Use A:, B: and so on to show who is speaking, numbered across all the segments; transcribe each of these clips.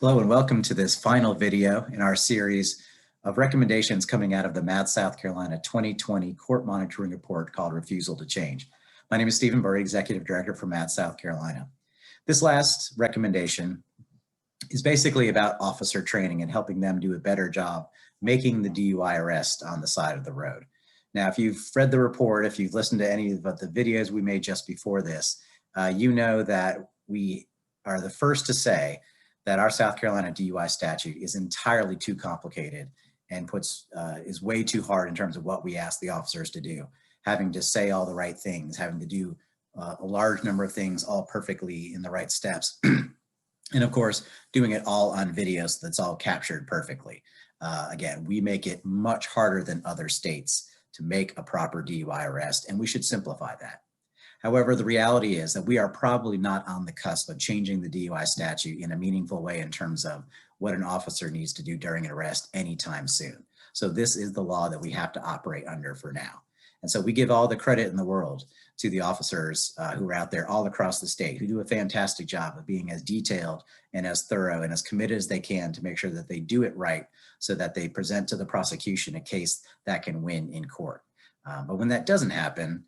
A: Hello and welcome to this final video in our series of recommendations coming out of the MADD South Carolina 2020 Court Monitoring Report called Refusal to Change. My name is Stephen Burry, Executive Director for MADD South Carolina. This last recommendation is basically about officer training and helping them do a better job making the DUI arrest on the side of the road. Now, if you've read the report, if you've listened to any of the videos we made just before this, you know that we are the first to say that our South Carolina DUI statute is entirely too complicated and is way too hard in terms of what we ask the officers to do, having to say all the right things, having to do a large number of things all perfectly in the right steps. And of course, doing it all on video so that's all captured perfectly. Again, we make it much harder than other states to make a proper DUI arrest, and we should simplify that. However, the reality is that we are probably not on the cusp of changing the DUI statute in a meaningful way in terms of what an officer needs to do during an arrest anytime soon. So this is the law that we have to operate under for now. And so we give all the credit in the world to the officers who are out there all across the state, who do a fantastic job of being as detailed and as thorough and as committed as they can to make sure that they do it right so that they present to the prosecution a case that can win in court. But when that doesn't happen,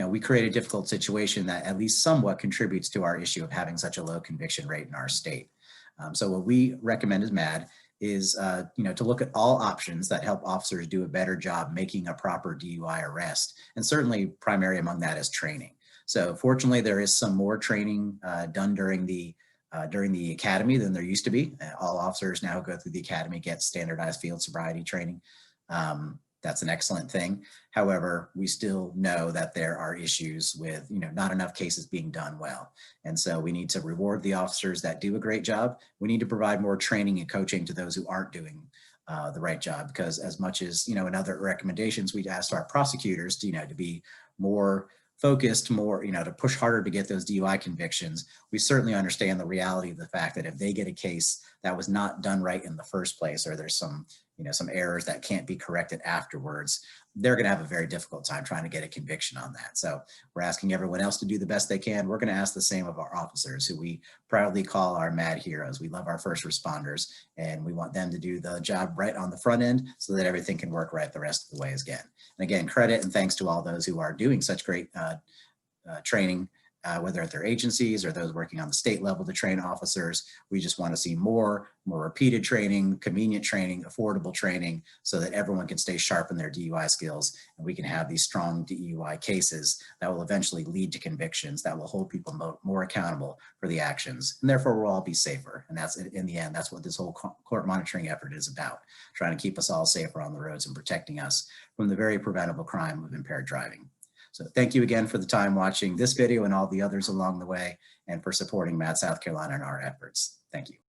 A: we create a difficult situation that at least somewhat contributes to our issue of having such a low conviction rate in our state. So what we recommend as MADD is, to look at all options that help officers do a better job making a proper DUI arrest. And certainly primary among that is training. So fortunately, there is some more training done during the academy than there used to be. All officers now who go through the academy get standardized field sobriety training. That's an excellent thing. However, we still know that there are issues with, not enough cases being done well. And so we need to reward the officers that do a great job. We need to provide more training and coaching to those who aren't doing the right job, because as much as, in other recommendations, we'd asked our prosecutors to be more focused, more, to push harder to get those DUI convictions. We certainly understand the reality of the fact that if they get a case that was not done right in the first place, or there's some errors that can't be corrected afterwards, they're going to have a very difficult time trying to get a conviction on that. So we're asking everyone else to do the best they can. We're going to ask the same of our officers, who we proudly call our MADD heroes. We love our first responders, and we want them to do the job right on the front end so that everything can work right the rest of the way again. And again, credit and thanks to all those who are doing such great training, whether at their agencies or those working on the state level to train officers. We just want to see more repeated training, convenient training, affordable training, so that everyone can stay sharp in their DUI skills, and we can have these strong DUI cases that will eventually lead to convictions that will hold people more accountable for the actions, and therefore we'll all be safer. And that's, in the end, that's what this whole court monitoring effort is about, trying to keep us all safer on the roads and protecting us from the very preventable crime of impaired driving. So thank you again for the time watching this video and all the others along the way, and for supporting MADD South Carolina in our efforts. Thank you.